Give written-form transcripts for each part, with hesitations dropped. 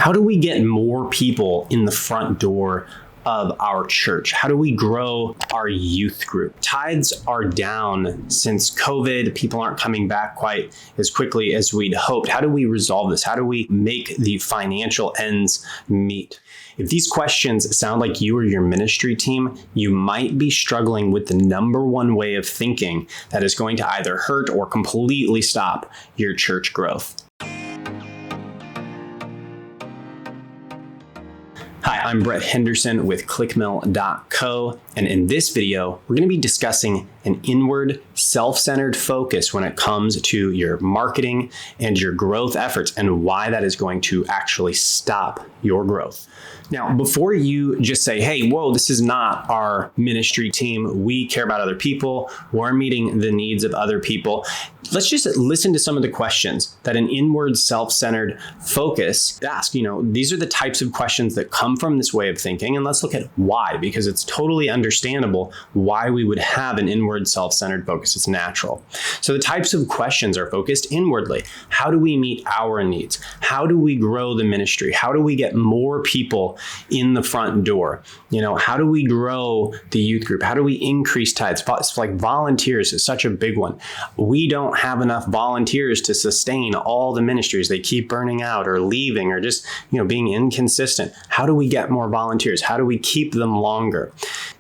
How do we get more people in the front door of our church? How do we grow our youth group? Tithes are down since COVID. People aren't coming back quite as quickly as we'd hoped. How do we resolve this? How do we make the financial ends meet? If these questions sound like you or your ministry team, you might be struggling with the number one way of thinking that is going to either hurt or completely stop your church growth. Hi, I'm Brett Henderson with Clickmill.co, and in this video, we're going to be discussing an inward, self-centered focus when it comes to your marketing and your growth efforts and why that is going to actually stop your growth. Now, before you just say, hey, whoa, this is not our ministry team. We care about other people. We're meeting the needs of other people. Let's just listen to some of the questions that an inward, self-centered focus asks. These are the types of questions that come from this way of thinking. And let's look at why, because it's totally understandable why we would have an inward, self-centered focus. It's natural. So the types of questions are focused inwardly. How do we meet our needs? How do we grow the ministry? How do we get more people in the front door? How do we grow the youth group? How do we increase tithes? It's like volunteers is such a big one. We don't have enough volunteers to sustain all the ministries. They keep burning out or leaving or just, being inconsistent. How do we get more volunteers? How do we keep them longer?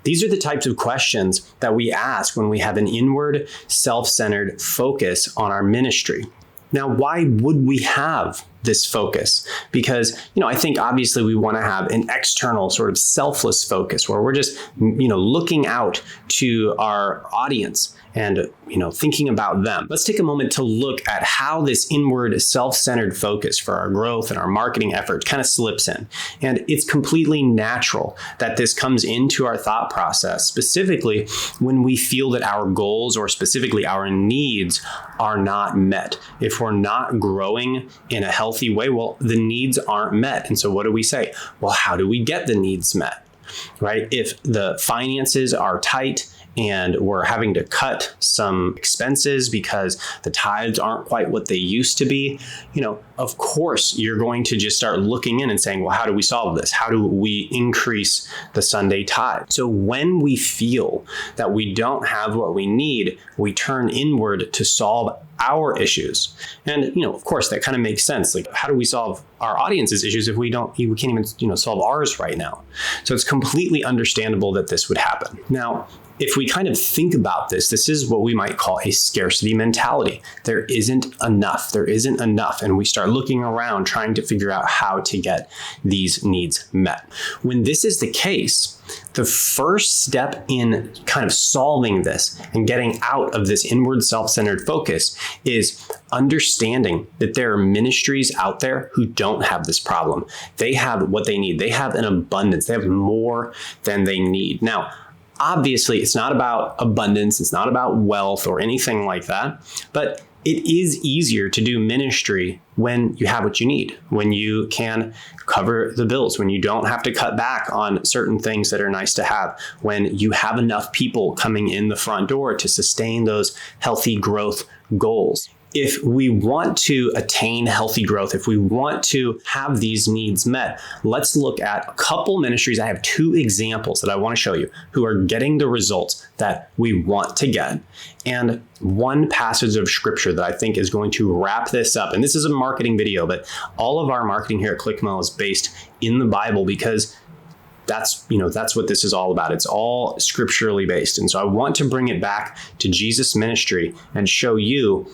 These are the types of questions that we ask when we have an inward, self-centered focus on our ministry. Now, why would we have this focus? Because, I think obviously we want to have an external sort of selfless focus where we're just, looking out to our audience and, thinking about them. Let's take a moment to look at how this inward self-centered focus for our growth and our marketing efforts kind of slips in. And it's completely natural that this comes into our thought process, specifically when we feel that our goals or specifically our needs are not met. If we're not growing in a healthy way, well, the needs aren't met. And so what do we say? Well, how do we get the needs met, right? If the finances are tight and we're having to cut some expenses because the tithes aren't quite what they used to be, of course, you're going to just start looking in and saying, well, how do we solve this? How do we increase the Sunday tithe? So when we feel that we don't have what we need, we turn inward to solve our issues. And, of course, that kind of makes sense. Like, how do we solve our audience's issues if we can't even, solve ours right now? So it's completely understandable that this would happen. Now, if we kind of think about this is what we might call a scarcity mentality. There isn't enough. And we start looking around trying to figure out how to get these needs met. When this is the case, the first step in kind of solving this and getting out of this inward self-centered focus is understanding that there are ministries out there who don't have this problem. They have what they need. They have an abundance. They have more than they need. Now, obviously, it's not about abundance. It's not about wealth or anything like that. But it is easier to do ministry when you have what you need, when you can cover the bills, when you don't have to cut back on certain things that are nice to have, when you have enough people coming in the front door to sustain those healthy growth goals. If we want to attain healthy growth, if we want to have these needs met, let's look at a couple ministries. I have two examples that I want to show you who are getting the results that we want to get. And one passage of scripture that I think is going to wrap this up. And this is a marketing video, but all of our marketing here at Clickmill is based in the Bible because that's what this is all about. It's all scripturally based. And so I want to bring it back to Jesus' ministry and show you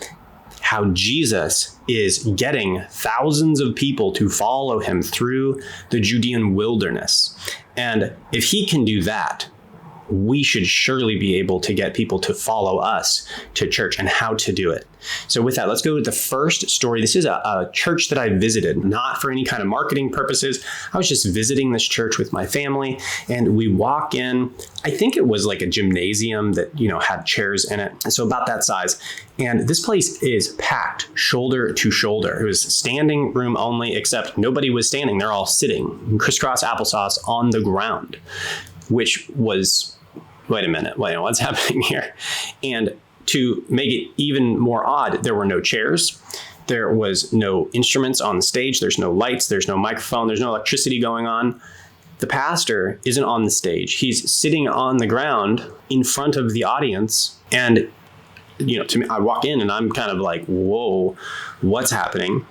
how Jesus is getting thousands of people to follow him through the Judean wilderness. And if he can do that, we should surely be able to get people to follow us to church and how to do it. So with that, let's go with the first story. This is a church that I visited, not for any kind of marketing purposes. I was just visiting this church with my family, and we walk in. I think it was like a gymnasium that, had chairs in it. So about that size. And this place is packed shoulder to shoulder. It was standing room only, except nobody was standing. They're all sitting, crisscross applesauce on the ground, which was, wait a minute, what's happening here? And to make it even more odd, there were no chairs. There was no instruments on the stage. There's no lights. There's no microphone. There's no electricity going on. The pastor isn't on the stage. He's sitting on the ground in front of the audience. And, to me, I walk in and I'm kind of like, whoa, what's happening?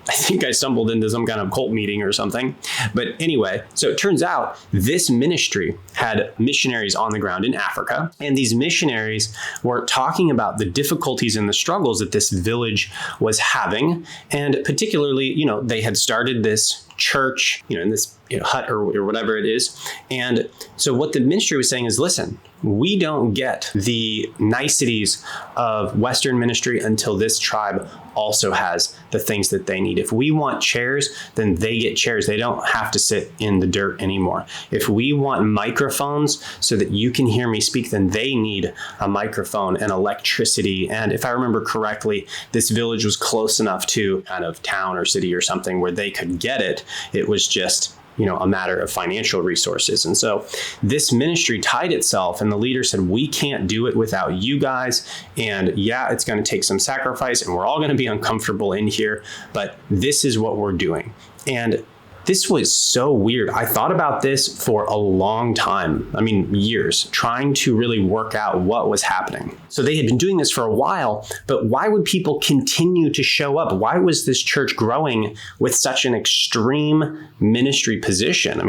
I think I stumbled into some kind of cult meeting or something. But anyway, so it turns out this ministry had missionaries on the ground in Africa. And these missionaries were talking about the difficulties and the struggles that this village was having. And particularly, they had started this church, in this hut or whatever it is. And so what the ministry was saying is, listen, we don't get the niceties of Western ministry until this tribe also has the things that they need. If we want chairs, then they get chairs. They don't have to sit in the dirt anymore. If we want microphones so that you can hear me speak, then they need a microphone and electricity. And if I remember correctly, this village was close enough to kind of town or city or something where they could get it. It was just a matter of financial resources. And so this ministry tied itself, and the leader said, we can't do it without you guys. And yeah, it's going to take some sacrifice and we're all going to be uncomfortable in here, but this is what we're doing. And this was so weird. I thought about this for a long time. Years, trying to really work out what was happening. So they had been doing this for a while, but why would people continue to show up? Why was this church growing with such an extreme ministry position?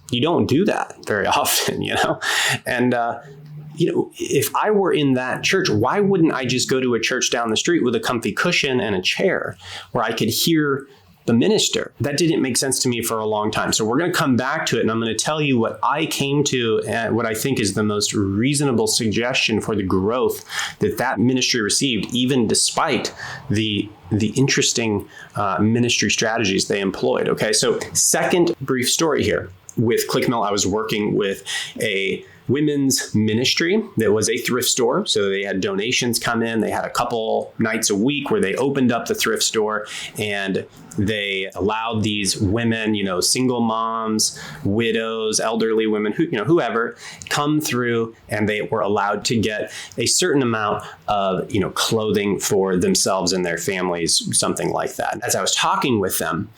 You don't do that very often, And, if I were in that church, why wouldn't I just go to a church down the street with a comfy cushion and a chair where I could hear the minister? That didn't make sense to me for a long time. So we're going to come back to it, and I'm going to tell you what I came to and what I think is the most reasonable suggestion for the growth that ministry received, even despite the interesting ministry strategies they employed. Okay, so second brief story here. With Clickmill, I was working with a women's ministry that was a thrift store. So they had donations come in. They had a couple nights a week where they opened up the thrift store and they allowed these women, single moms, widows, elderly women, whoever, come through, and they were allowed to get a certain amount of, clothing for themselves and their families, something like that. As I was talking with them,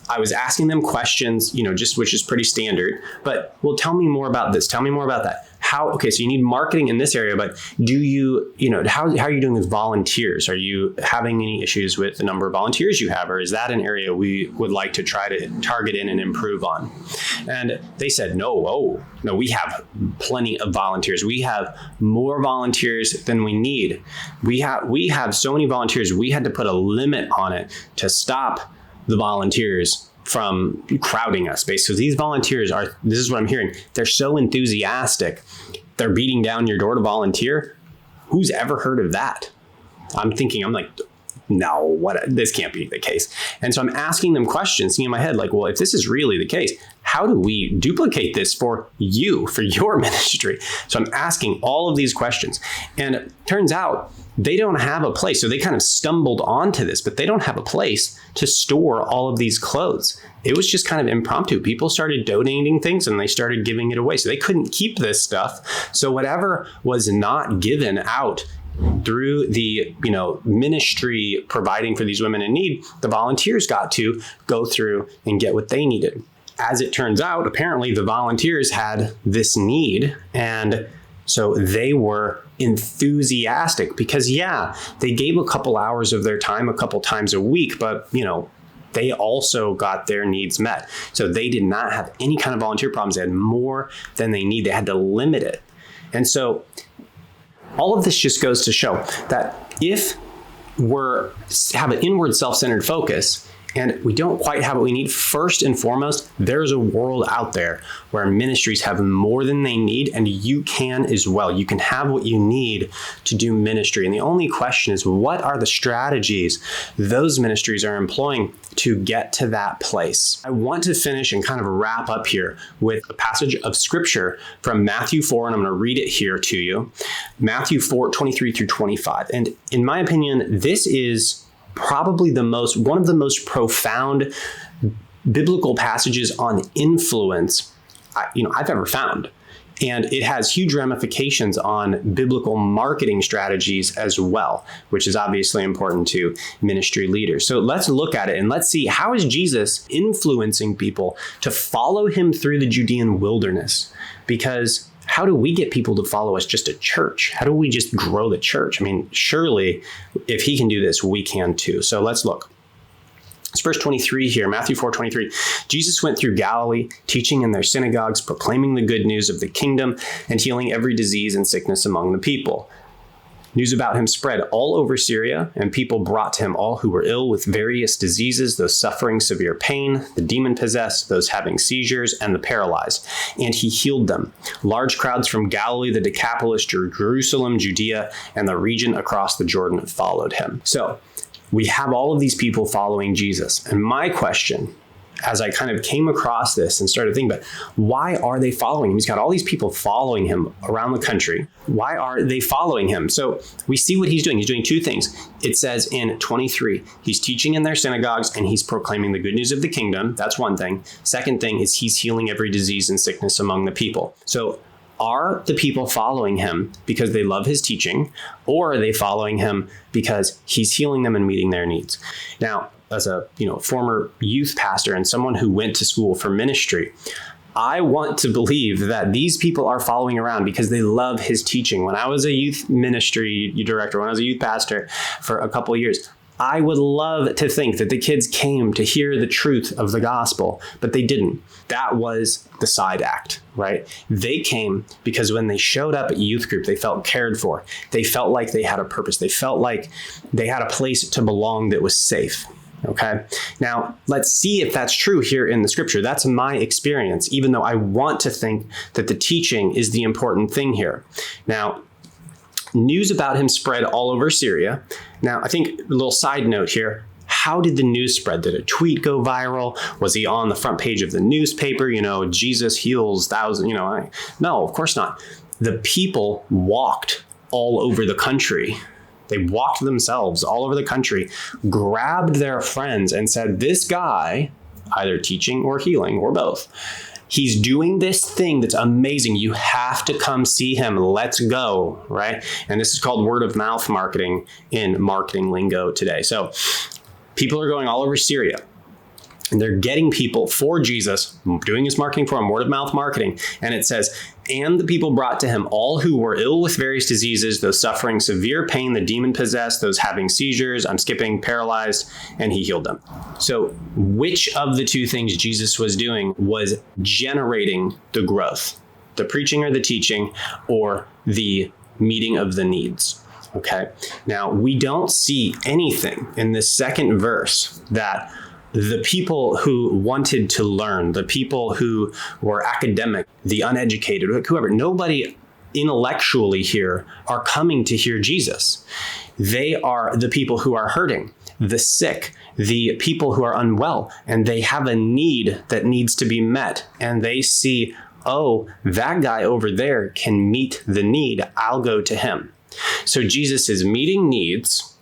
I was asking them questions, which is pretty standard, but well, tell me more about this. Tell me more about that. So you need marketing in this area, but do you, how are you doing with volunteers? Are you having any issues with the number of volunteers you have? Or is that an area we would like to try to target in and improve on? And they said, no, we have plenty of volunteers. We have more volunteers than we need. We have so many volunteers. We had to put a limit on it to stop the volunteers from crowding us, basically. These volunteers this is what I'm hearing, they're so enthusiastic, they're beating down your door to volunteer. Who's ever heard of that? I'm like, no, this can't be the case. And so I'm asking them questions, thinking in my head, like, well, if this is really the case, how do we duplicate this for your ministry? So I'm asking all of these questions. And it turns out they don't have a place. So they kind of stumbled onto this, but they don't have a place to store all of these clothes. It was just kind of impromptu. People started donating things and they started giving it away. So they couldn't keep this stuff. So whatever was not given out through the ministry providing for these women in need, the volunteers got to go through and get what they needed. As it turns out, apparently the volunteers had this need, and so they were enthusiastic because, they gave a couple hours of their time a couple times a week, but, they also got their needs met. So they did not have any kind of volunteer problems. They had more than they need. They had to limit it. And so all of this just goes to show that if have an inward self-centered focus and we don't quite have what we need, first and foremost, there's a world out there where ministries have more than they need, and you can as well. You can have what you need to do ministry. And the only question is, what are the strategies those ministries are employing to get to that place? I want to finish and kind of wrap up here with a passage of scripture from Matthew 4, and I'm going to read it here to you. Matthew 4, 23 through 25. And in my opinion, this is probably one of the most profound biblical passages on influence I've ever found. And it has huge ramifications on biblical marketing strategies as well, which is obviously important to ministry leaders. So let's look at it and let's see, how is Jesus influencing people to follow him through the Judean wilderness? Because how do we get people to follow us just at church? How do we just grow the church? I mean, surely if he can do this, we can too. So let's look. It's verse 23 here, Matthew 4:23. Jesus went through Galilee, teaching in their synagogues, proclaiming the good news of the kingdom, and healing every disease and sickness among the people. News about him spread all over Syria, and people brought to him all who were ill with various diseases, those suffering severe pain, the demon-possessed, those having seizures, and the paralyzed. And he healed them. Large crowds from Galilee, the Decapolis, Jerusalem, Judea, and the region across the Jordan followed him. So we have all of these people following Jesus. And my question, as I kind of came across this and started thinking about, why are they following him? He's got all these people following him around the country. Why are they following him? So we see what he's doing. He's doing two things. It says in 23, he's teaching in their synagogues and he's proclaiming the good news of the kingdom. That's one thing. Second thing is he's healing every disease and sickness among the people. So are the people following him because they love his teaching, or are they following him because he's healing them and meeting their needs? Now, as a former youth pastor and someone who went to school for ministry, I want to believe that these people are following around because they love his teaching. When I was a youth ministry director, when I was a youth pastor for a couple of years, I would love to think that the kids came to hear the truth of the gospel, but they didn't. That was the side act, right? They came because when they showed up at youth group, they felt cared for. They felt like they had a purpose. They felt like they had a place to belong that was safe. Okay. Now, let's see if that's true here in the scripture. That's my experience, even though I want to think that the teaching is the important thing here. Now, news about him spread all over Syria. Now, I think a little side note here. How did the news spread? Did a tweet go viral? Was he on the front page of the newspaper? Jesus heals thousands, No, of course not. The people walked all over the country. They walked themselves all over the country, grabbed their friends and said, this guy, either teaching or healing or both, he's doing this thing that's amazing. You have to come see him. Let's go, right? And this is called word of mouth marketing in marketing lingo today. So people are going all over Syria. And they're getting people for Jesus, doing his marketing for him, word of mouth marketing. And it says, and the people brought to him all who were ill with various diseases, those suffering severe pain, the demon possessed, those having seizures, paralyzed, and he healed them. So which of the two things Jesus was doing was generating the growth? The preaching or the teaching, or the meeting of the needs? Okay. Now, we don't see anything in this second verse that the people who wanted to learn, the people who were academic, the uneducated, whoever, nobody intellectually here are coming to hear Jesus. They are the people who are hurting, the sick, the people who are unwell, and they have a need that needs to be met. And they see, oh, that guy over there can meet the need. I'll go to him. So Jesus is meeting needs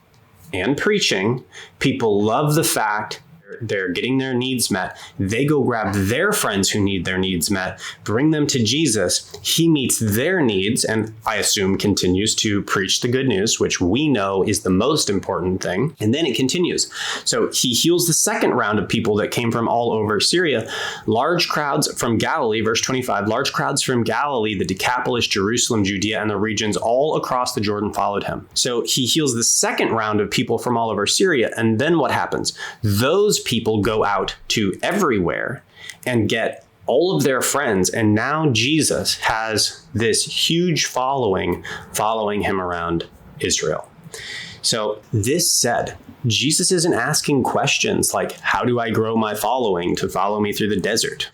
and preaching. People love the fact they're getting their needs met. They go grab their friends who need their needs met, bring them to Jesus. He meets their needs, and I assume continues to preach the good news, which we know is the most important thing. And then it continues. So he heals the second round of people that came from all over Syria. Large crowds from Galilee, verse 25, large crowds from Galilee, the Decapolis, Jerusalem, Judea, and the regions all across the Jordan followed him. So he heals the second round of people from all over Syria. And then what happens? Those people go out to everywhere and get all of their friends. And now Jesus has this huge following him around Israel. So this said, Jesus isn't asking questions like, how do I grow my following to follow me through the desert?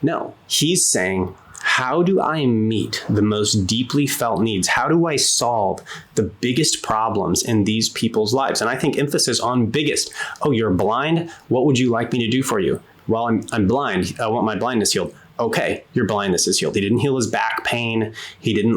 No, he's saying, how do I meet the most deeply felt needs? How do I solve the biggest problems in these people's lives? And I think emphasis on biggest. Oh, you're blind? What would you like me to do for you? Well, I'm blind. I want my blindness healed. Okay, your blindness is healed. He didn't heal his back pain. He didn't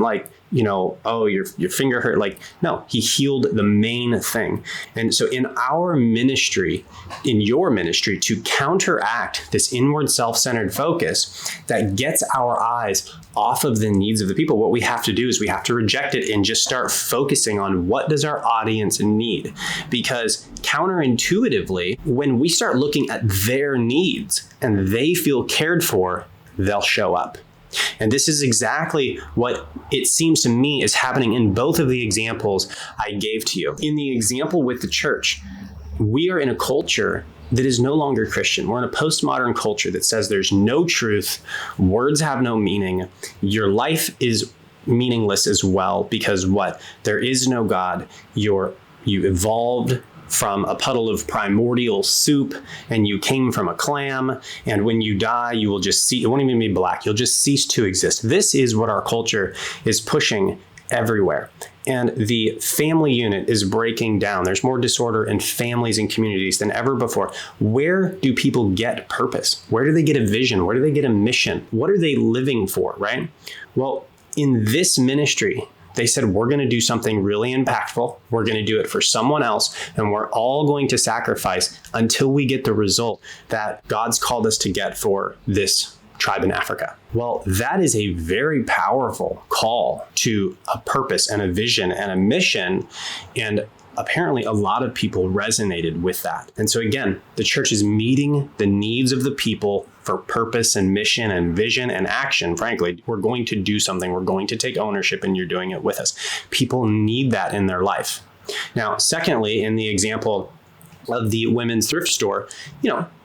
oh, your finger hurt. Like, no, he healed the main thing. And so in our ministry, in your ministry, to counteract this inward self-centered focus that gets our eyes off of the needs of the people, what we have to do is we have to reject it and just start focusing on what does our audience need. Because counterintuitively, when we start looking at their needs and they feel cared for, they'll show up. And this is exactly what it seems to me is happening in both of the examples I gave to you. In the example with the church, we are in a culture that is no longer Christian. We're in a postmodern culture that says there's no truth, words have no meaning, your life is meaningless as well, because what? There is no God. You evolved from a puddle of primordial soup, and you came from a clam, and when you die, you will just it won't even be black. You'll just cease to exist. This is what our culture is pushing everywhere. And the family unit is breaking down. There's more disorder in families and communities than ever before. Where do people get purpose? Where do they get a vision? Where do they get a mission? What are they living for, right? Well, in this ministry, they said, we're going to do something really impactful. We're going to do it for someone else. And we're all going to sacrifice until we get the result that God's called us to get for this tribe in Africa. Well, that is a very powerful call to a purpose and a vision and a mission. And apparently a lot of people resonated with that. And so again, the church is meeting the needs of the people for purpose and mission and vision and action. Frankly, we're going to do something. We're going to take ownership, and you're doing it with us. People need that in their life. Now, secondly, in the example of the women's thrift store,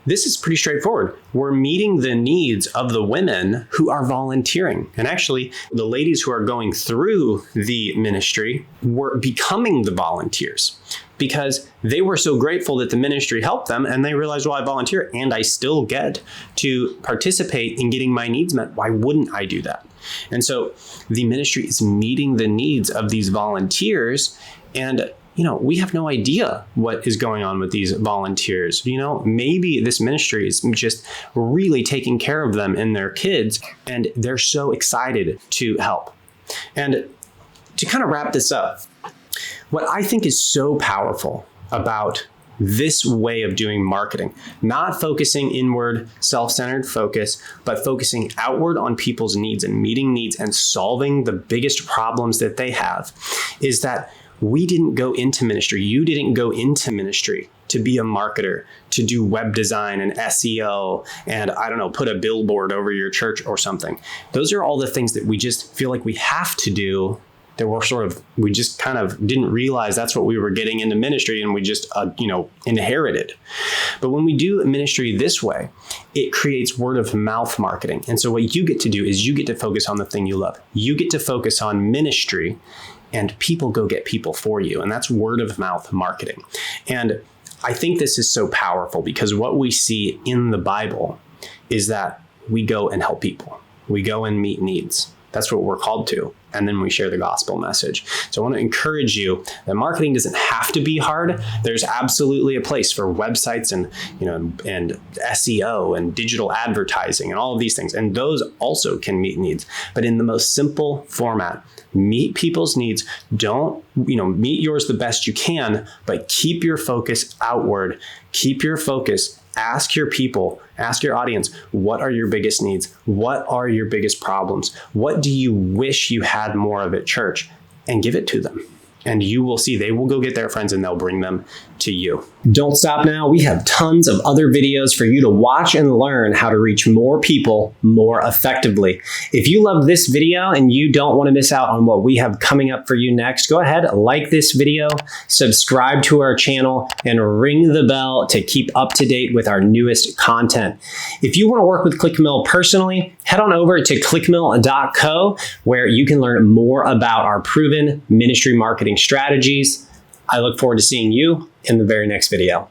this is pretty straightforward. We're meeting the needs of the women who are volunteering. And actually, the ladies who are going through the ministry were becoming the volunteers because they were so grateful that the ministry helped them, and they realized, well, I volunteer and I still get to participate in getting my needs met. Why wouldn't I do that? And so the ministry is meeting the needs of these volunteers, and we have no idea what is going on with these volunteers. Maybe this ministry is just really taking care of them and their kids, and they're so excited to help. And to kind of wrap this up, what I think is so powerful about this way of doing marketing, not focusing inward, self-centered focus, but focusing outward on people's needs and meeting needs and solving the biggest problems that they have, is that we didn't go into ministry. You didn't go into ministry to be a marketer, to do web design and SEO and, put a billboard over your church or something. Those are all the things that we just feel like we have to do, that we just kind of didn't realize that's what we were getting into ministry, and we just, inherited. But when we do ministry this way, it creates word of mouth marketing. And so what you get to do is you get to focus on the thing you love. You get to focus on ministry, and people go get people for you. And that's word of mouth marketing. And I think this is so powerful because what we see in the Bible is that we go and help people. We go and meet needs. That's what we're called to. And then we share the gospel message. So I want to encourage you that marketing doesn't have to be hard. There's absolutely a place for websites and SEO and digital advertising and all of these things. And those also can meet needs. But in the most simple format, meet people's needs. Don't, meet yours the best you can, but keep your focus outward. Keep your focus. Ask your people, ask your audience, what are your biggest needs? What are your biggest problems? What do you wish you had more of at church? And give it to them. And you will see they will go get their friends and they'll bring them to you. Don't stop now. We have tons of other videos for you to watch and learn how to reach more people more effectively. If you love this video and you don't want to miss out on what we have coming up for you next, go ahead, like this video, subscribe to our channel, and ring the bell to keep up to date with our newest content. If you want to work with Clickmill personally, head on over to clickmill.co, where you can learn more about our proven ministry marketing strategies. I look forward to seeing you in the very next video.